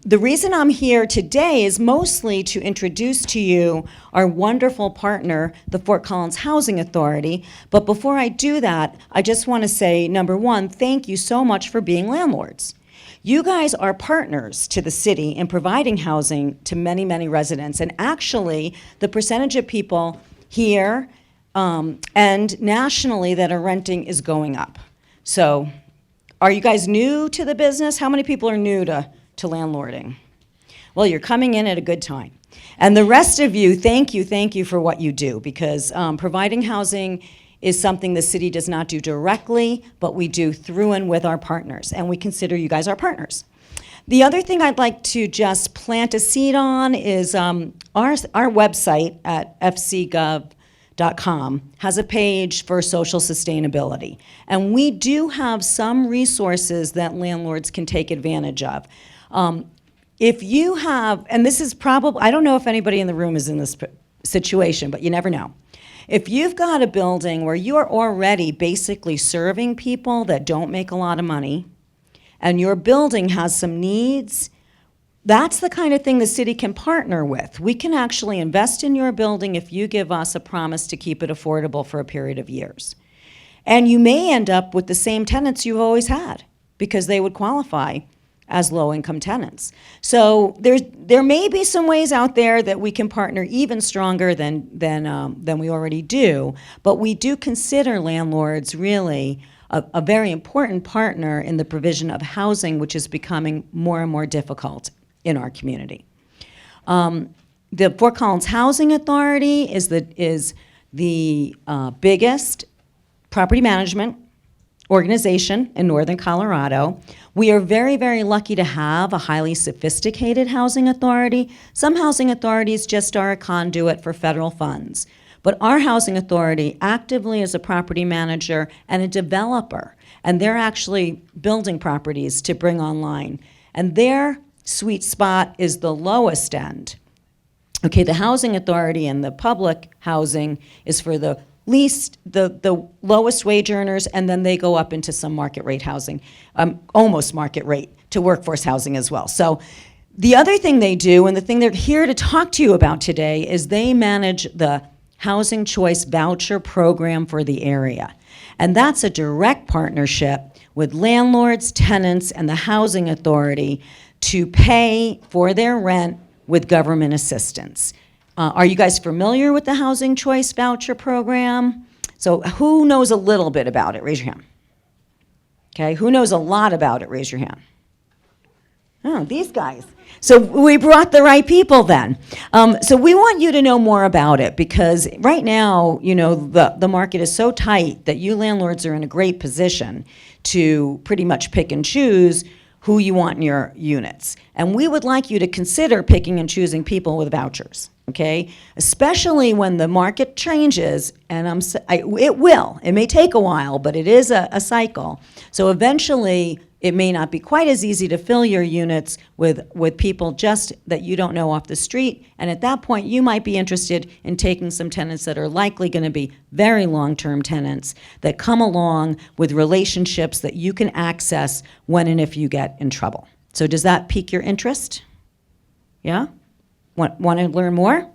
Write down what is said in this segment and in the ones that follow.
The reason I'm here today is mostly to introduce to you our wonderful partner, the Fort Collins Housing Authority. But before I do that, I just want to say, number one, thank you so much for being landlords. You guys are partners to the city in providing housing to many, many residents. And actually, the percentage of people here and nationally that are renting is going up. So are you guys new to the business? How many people are new to landlording? Well, you're coming in at a good time. And the rest of you, thank you for what you do, because providing housing is something the city does not do directly, but we do through and with our partners, and we consider you guys our partners. The other thing I'd like to just plant a seed on is our website at fcgov.com has a page for social sustainability. And we do have some resources that landlords can take advantage of. If you have, and this is probably, I don't know if anybody in the room is in this situation, but you never know. If you've got a building where you're already basically serving people that don't make a lot of money, and your building has some needs, that's the kind of thing the city can partner with. We can actually invest in your building if you give us a promise to keep it affordable for a period of years. And you may end up with the same tenants you've always had, because they would qualify as low-income tenants. So there may be some ways out there that we can partner even stronger than we already do, but we do consider landlords really a very important partner in the provision of housing, which is becoming more and more difficult in our community. The Fort Collins Housing Authority is the biggest property management organization in northern Colorado. We are very, very lucky to have a highly sophisticated housing authority. Some housing authorities just are a conduit for federal funds. But our housing authority actively is a property manager and a developer, and they're actually building properties to bring online. And their sweet spot is the lowest end. Okay, the housing authority and the public housing is for the least, the lowest wage earners, and then they go up into some market rate housing, almost market rate, to workforce housing as well. So the other thing they do, and the thing they're here to talk to you about today, is they manage the Housing Choice Voucher program for the area. And that's a direct partnership with landlords, tenants, and the housing authority to pay for their rent with government assistance. Are you guys familiar with the Housing Choice Voucher program? So who knows a little bit about it? Raise your hand. Okay, who knows a lot about it? Raise your hand. Oh, these guys. So we brought the right people then. So we want you to know more about it, because right now, you know, the market is so tight that you landlords are in a great position to pretty much pick and choose who you want in your units. And we would like you to consider picking and choosing people with vouchers, okay? Especially when the market changes, and it will. It may take a while, but it is a cycle. So eventually, it may not be quite as easy to fill your units with people just that you don't know off the street. And at that point, you might be interested in taking some tenants that are likely going to be very long-term tenants that come along with relationships that you can access when and if you get in trouble. So does that pique your interest? Yeah? Want to learn more?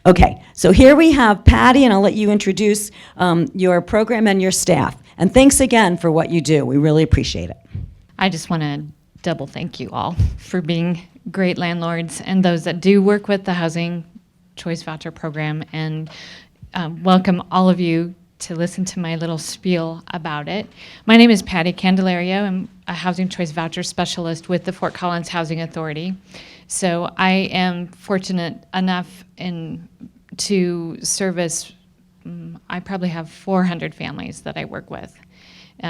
Okay, so here we have Patty, and I'll let you introduce your program and your staff. And thanks again for what you do. We really appreciate it. I just want to double thank you all for being great landlords and those that do work with the Housing Choice Voucher program, and welcome all of you to listen to my little spiel about it. My name is Patty Candelario. I'm a Housing Choice Voucher specialist with the Fort Collins Housing Authority. So I am fortunate enough to service, I probably have 400 families that I work with.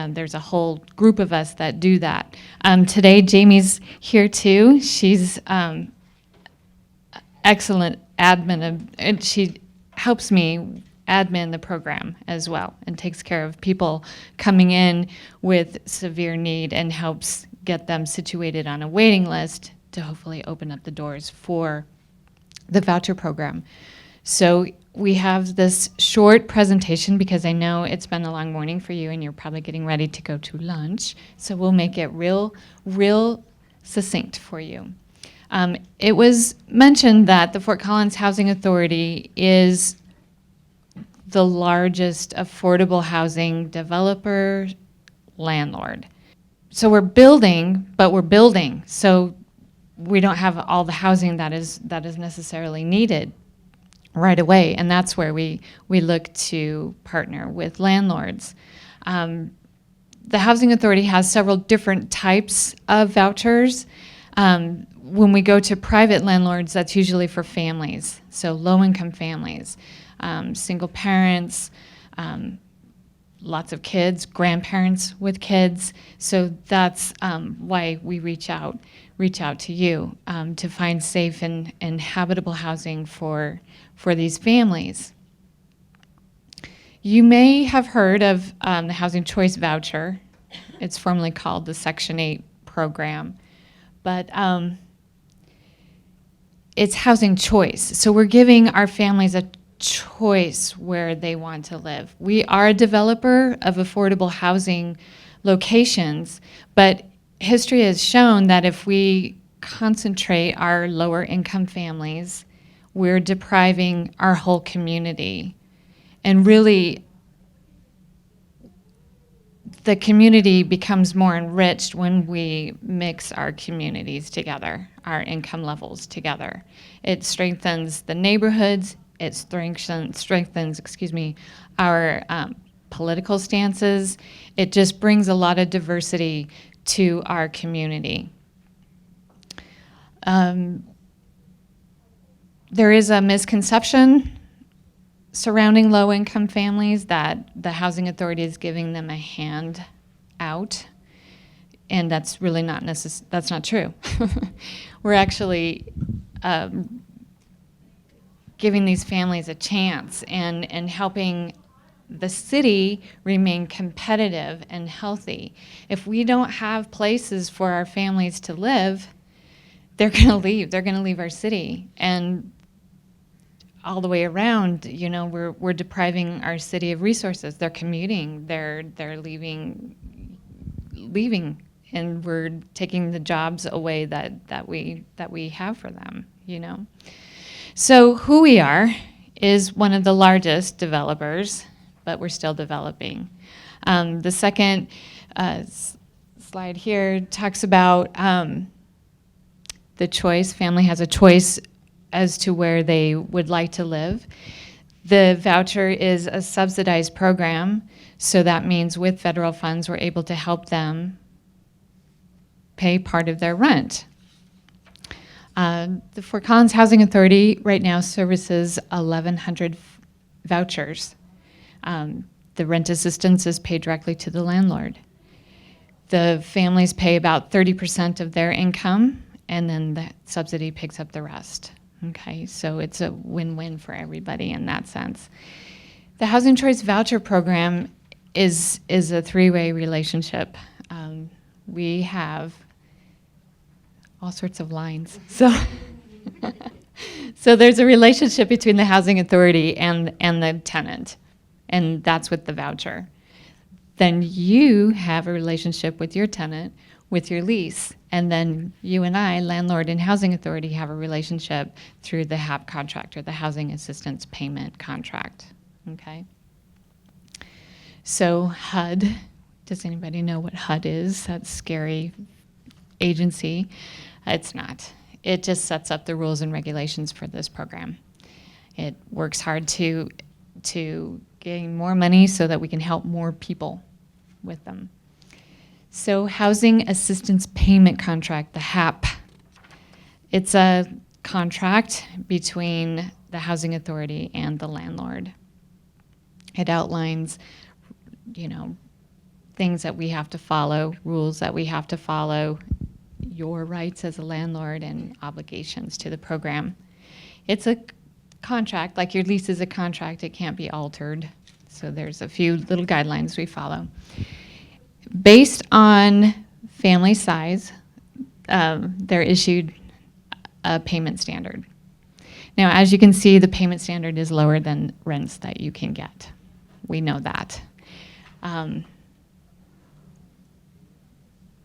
There's a whole group of us that do that. Today, Jamie's here too. She's excellent admin, and she helps me admin the program as well, and takes care of people coming in with severe need and helps get them situated on a waiting list to hopefully open up the doors for the voucher program. So we have this short presentation because I know it's been a long morning for you and you're probably getting ready to go to lunch. So we'll make it real succinct for you. It was mentioned that the Fort Collins Housing Authority is the largest affordable housing developer landlord. So we're building, but we're building. So we don't have all the housing that is necessarily needed right away, and that's where we look to partner with landlords. The Housing Authority has several different types of vouchers. When we go to private landlords, that's usually for families, so low-income families, single parents, lots of kids, grandparents with kids. So that's why we reach out to you to find safe and habitable housing for these families. You may have heard of the Housing Choice Voucher. It's formerly called the Section 8 program, but it's housing choice. So we're giving our families a choice where they want to live. We are a developer of affordable housing locations, but history has shown that if we concentrate our lower income families, we're depriving our whole community. And really, the community becomes more enriched when we mix our communities together, our income levels together. It strengthens the neighborhoods, it strengthens, our political stances. It just brings a lot of diversity to our community. There is a misconception surrounding low-income families that the Housing Authority is giving them a hand out, and that's really that's not true. We're actually giving these families a chance and helping the city remain competitive and healthy. If we don't have places for our families to live, they're going to leave. They're going to leave our city. And all the way around, you know, we're depriving our city of resources. They're commuting. They're leaving, and we're taking the jobs away that we have for them. You know, so who we are is one of the largest developers, but we're still developing. The second slide here talks about the choice. Family has a choice as to where they would like to live. The voucher is a subsidized program, so that means with federal funds, we're able to help them pay part of their rent. The Fort Collins Housing Authority right now services 1,100 vouchers. The rent assistance is paid directly to the landlord. The families pay about 30% of their income, and then the subsidy picks up the rest. Okay, so it's a win-win for everybody in that sense. The Housing Choice Voucher Program is a three-way relationship. We have all sorts of lines. So there's a relationship between the Housing Authority and the tenant, and that's with the voucher. Then you have a relationship with your tenant, with your lease, and then you and I, Landlord and Housing Authority, have a relationship through the HAP contract, or the Housing Assistance Payment Contract, okay? So HUD, does anybody know what HUD is? That scary agency. It's not. It just sets up the rules and regulations for this program. It works hard to gain more money so that we can help more people with them. So Housing Assistance Payment Contract, the HAP, it's a contract between the Housing Authority and the landlord. It outlines, you know, things that we have to follow, rules that we have to follow, your rights as a landlord, and obligations to the program. It's a contract, like your lease is a contract, it can't be altered. So there's a few little guidelines we follow. Based on family size, they're issued a payment standard. Now, as you can see, the payment standard is lower than rents that you can get. We know that.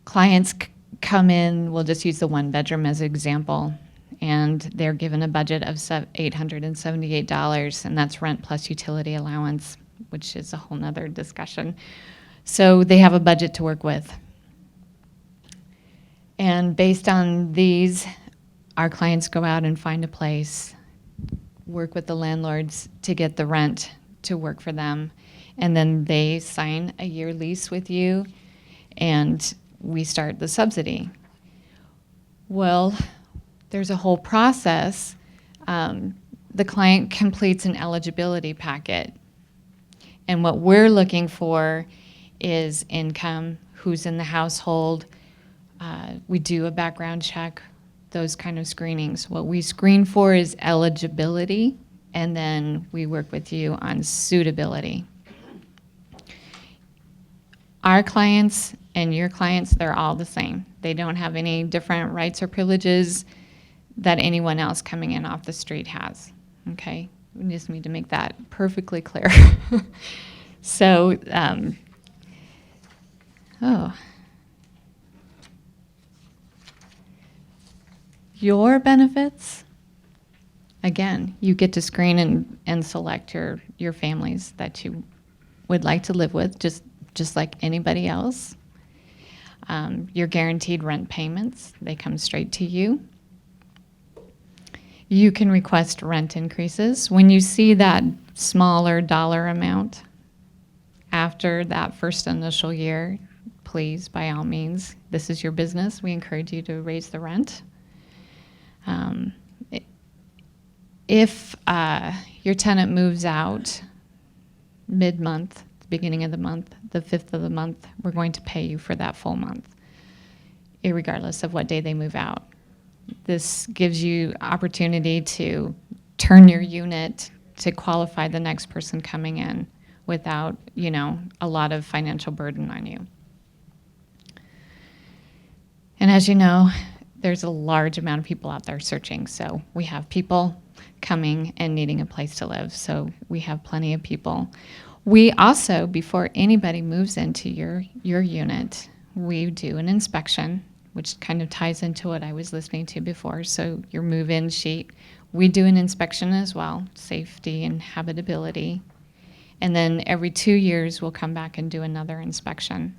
Clients come in, we'll just use the one bedroom as an example, and they're given a budget of $878, and that's rent plus utility allowance, which is a whole nother discussion. So they have a budget to work with. And based on these, our clients go out and find a place, work with the landlords to get the rent to work for them, and then they sign a year lease with you, and we start the subsidy. Well, there's a whole process. The client completes an eligibility packet, and what we're looking for is income, who's in the household. We do a background check, those kind of screenings. What we screen for is eligibility, and then we work with you on suitability. Our clients and your clients, they're all the same. They don't have any different rights or privileges that anyone else coming in off the street has, okay? We just need to make that perfectly clear. So, your benefits, again, you get to screen and select your families that you would like to live with, just like anybody else. Your guaranteed rent payments, they come straight to you. You can request rent increases. When you see that smaller dollar amount after that first initial year, please, by all means, this is your business. We encourage you to raise the rent. If your tenant moves out mid-month, the beginning of the month, the 5th of the month, we're going to pay you for that full month, irregardless of what day they move out. This gives you opportunity to turn your unit to qualify the next person coming in without, a lot of financial burden on you. And as you know, there's a large amount of people out there searching, so we have people coming and needing a place to live, so we have plenty of people. We also, before anybody moves into your unit, we do an inspection, which kind of ties into what I was listening to before. So your move-in sheet, we do an inspection as well, safety and habitability. And then every 2 years, we'll come back and do another inspection.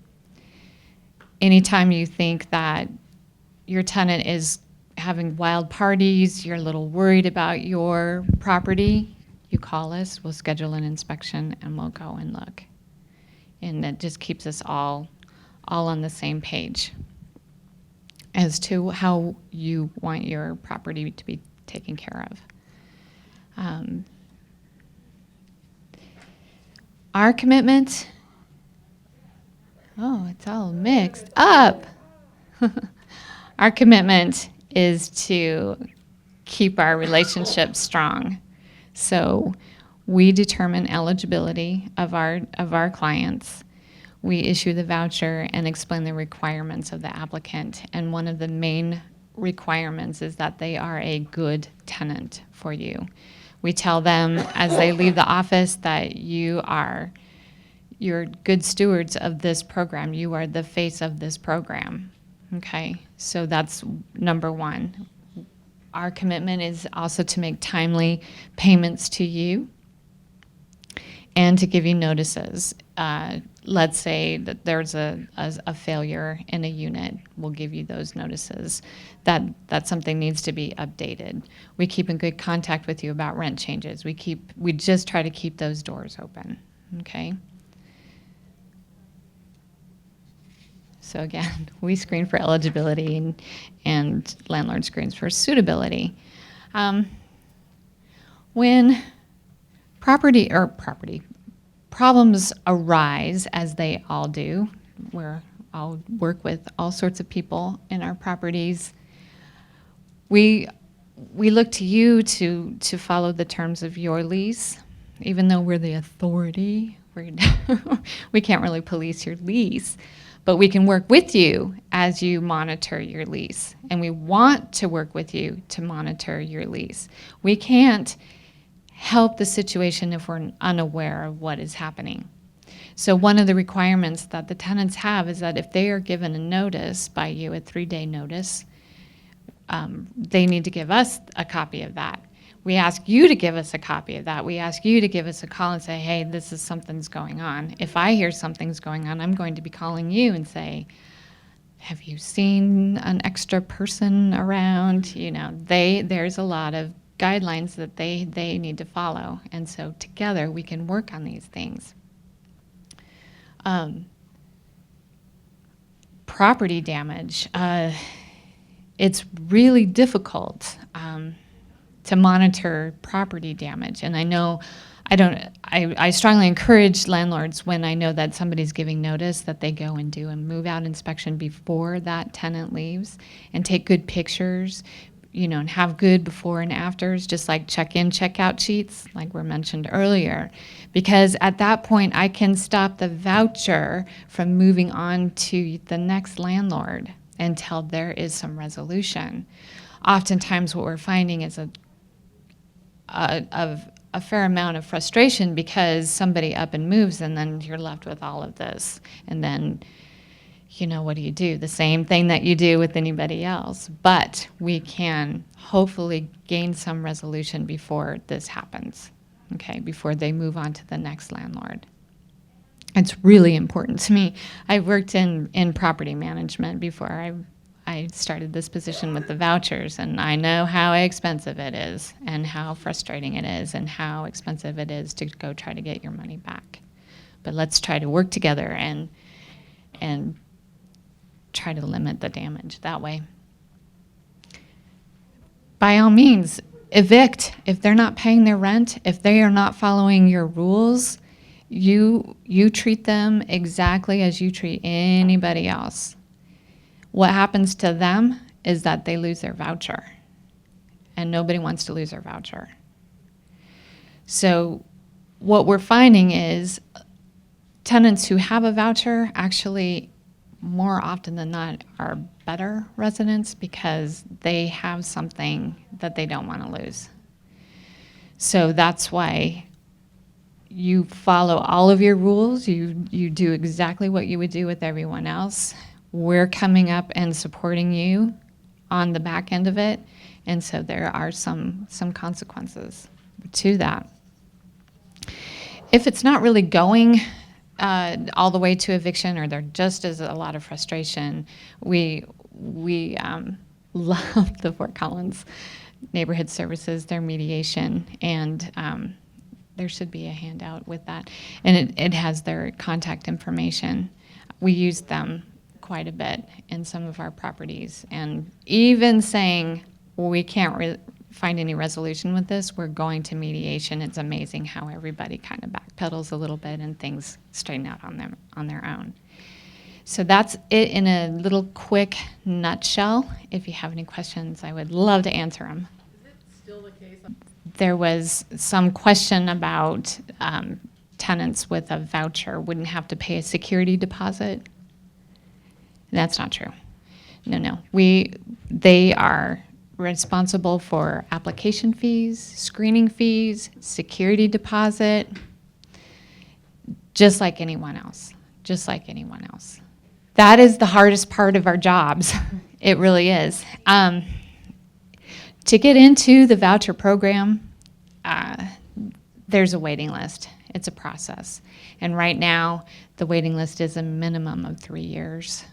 Anytime you think that your tenant is having wild parties, you're a little worried about your property, you call us, we'll schedule an inspection, and we'll go and look. And that just keeps us all on the same page as to how you want your property to be taken care of. Our commitment, it's all mixed up. Our commitment is to keep our relationship strong. So we determine eligibility of our clients. We issue the voucher and explain the requirements of the applicant. And one of the main requirements is that they are a good tenant for you. We tell them as they leave the office that you're good stewards of this program. You are the face of this program. Okay, so that's number one. Our commitment is also to make timely payments to you and to give you notices. Let's say that there's a failure in a unit, we'll give you those notices that something needs to be updated. We keep in good contact with you about rent changes. We just try to keep those doors open, okay? So again, we screen for eligibility and landlord screens for suitability. When problems arise, as they all do, I'll work with all sorts of people in our properties, we look to you to follow the terms of your lease. Even though we're the authority, we can't really police your lease. But we can work with you as you monitor your lease. And we want to work with you to monitor your lease. We can't help the situation if we're unaware of what is happening. So one of the requirements that the tenants have is that if they are given a notice by you, a 3-day notice, they need to give us a copy of that. We ask you to give us a copy of that. We ask you to give us a call and say, hey, this is something's going on. If I hear something's going on, I'm going to be calling you and say, have you seen an extra person around? You know, there's a lot of guidelines that they need to follow. And so together we can work on these things. Property damage. It's really difficult to monitor property damage. And I know I strongly encourage landlords, when I know that somebody's giving notice, that they go and do a move-out inspection before that tenant leaves and take good pictures, you know, and have good before and afters, just like check-in, check-out sheets, like were mentioned earlier. Because at that point, I can stop the voucher from moving on to the next landlord until there is some resolution. Oftentimes what we're finding is a fair amount of frustration because somebody up and moves and then you're left with all of this. And then, you know, what do? The same thing that you do with anybody else. But we can hopefully gain some resolution before this happens, okay, before they move on to the next landlord. It's really important to me. I worked in property management before I started this position with the vouchers, and I know how expensive it is and how frustrating it is and how expensive it is to go try to get your money back. But let's try to work together and try to limit the damage that way. By all means, evict. If they're not paying their rent, if they are not following your rules, you treat them exactly as you treat anybody else. What happens to them is that they lose their voucher, and nobody wants to lose their voucher. So what we're finding is tenants who have a voucher actually more often than not are better residents because they have something that they don't want to lose. So that's why you follow all of your rules. You do exactly what you would do with everyone else. We're coming up and supporting you on the back end of it, and so there are some consequences to that. If it's not really going all the way to eviction, or there just is a lot of frustration, we love the Fort Collins Neighborhood Services, their mediation, and there should be a handout with that, and it has their contact information. We use them quite a bit in some of our properties, and even saying we can't find any resolution with this, we're going to mediation. It's amazing how everybody kind of backpedals a little bit and things straighten out on their own. So that's it in a little quick nutshell. If you have any questions, I would love to answer them. Is it still the case? There was some question about tenants with a voucher wouldn't have to pay a security deposit. That's not true. No. They are responsible for application fees, screening fees, security deposit, just like anyone else. That is the hardest part of our jobs. It really is. To get into the voucher program, there's a waiting list. It's a process. And right now, the waiting list is a minimum of 3 years.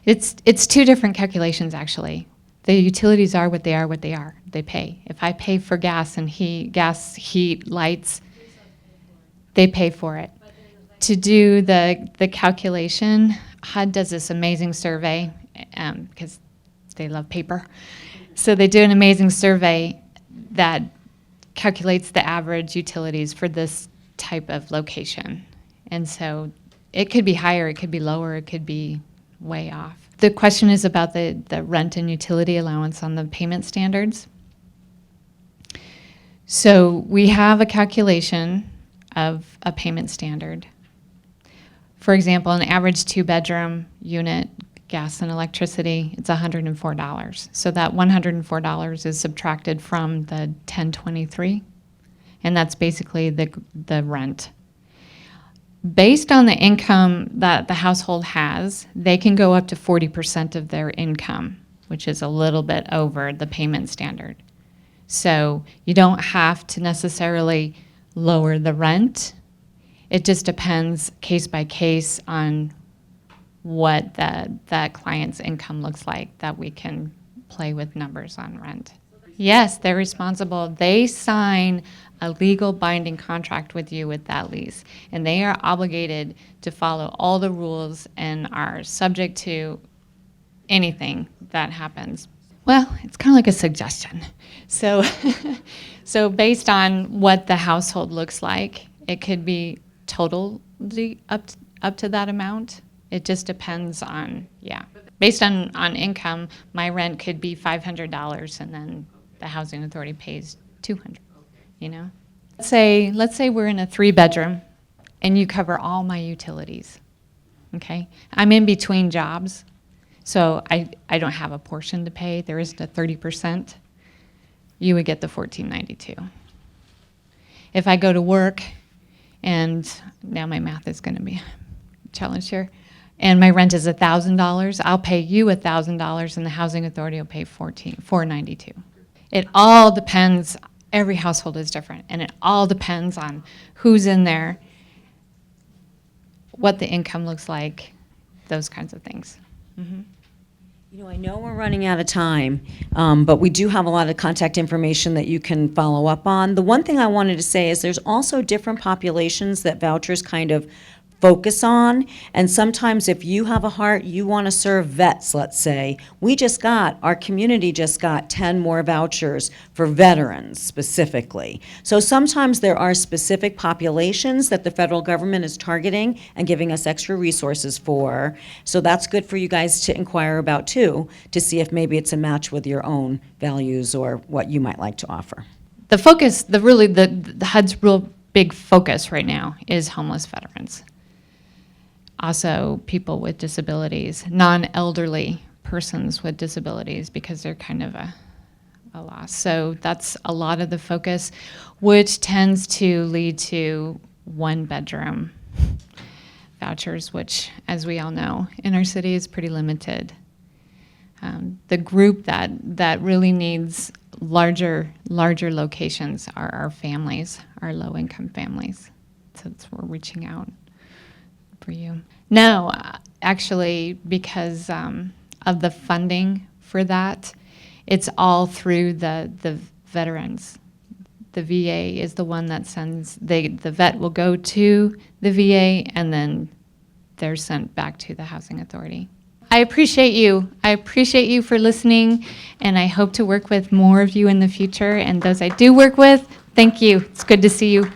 It's two different calculations, actually. The utilities are what they are. They pay. If I pay for gas, heat, lights, they pay for it. To do the calculation, HUD does this amazing survey, because they love paper. So they do an amazing survey that calculates the average utilities for this type of location. And so it could be higher, it could be lower, it could be way off. The question is about the rent and utility allowance on the payment standards. So we have a calculation of a payment standard. For example, an average 2-bedroom unit, gas and electricity, it's $104. So that $104 is subtracted from the 1023, and that's basically the rent. Based on the income that the household has, they can go up to 40% of their income, which is a little bit over the payment standard. So you don't have to necessarily lower the rent. It just depends case by case on what that client's income looks like, that we can play with numbers on rent. Yes, they're responsible. They sign a legal binding contract with you with that lease, and they are obligated to follow all the rules and are subject to anything that happens. Well, it's kind of like a suggestion. So, so based on what the household looks like, it could be totally up to that amount. It just depends on, yeah. Based on income, my rent could be $500, and then the housing authority pays $200. You know, let's say we're in a 3-bedroom, and you cover all my utilities. Okay, I'm in between jobs. So I don't have a portion to pay. There isn't a 30%. You would get the $14.92. If I go to work, and now my math is going to be challenged here, and my rent is $1,000, I'll pay you $1,000, and the housing authority will pay $492. It all depends. Every household is different, and it all depends on who's in there, what the income looks like, those kinds of things. Mm-hmm. You know, I know we're running out of time, but we do have a lot of contact information that you can follow up on. The one thing I wanted to say is there's also different populations that vouchers kind of focus on, and sometimes if you have a heart, you want to serve vets, let's say. Our community just got 10 more vouchers for veterans specifically. So sometimes there are specific populations that the federal government is targeting and giving us extra resources for. So that's good for you guys to inquire about too, to see if maybe it's a match with your own values or what you might like to offer. The focus, the HUD's real big focus right now is homeless veterans. Also, people with disabilities, non-elderly persons with disabilities, because they're kind of a loss. So that's a lot of the focus, which tends to lead to 1-bedroom vouchers, which, as we all know, in our city is pretty limited. The group that really needs larger locations are our families, our low-income families. So that's where we're reaching out for you. No, actually, because of the funding for that, it's all through the veterans. The VA is the one that sends, the vet will go to the VA, and then they're sent back to the housing authority. I appreciate you. I appreciate you for listening, and I hope to work with more of you in the future. And those I do work with, thank you. It's good to see you.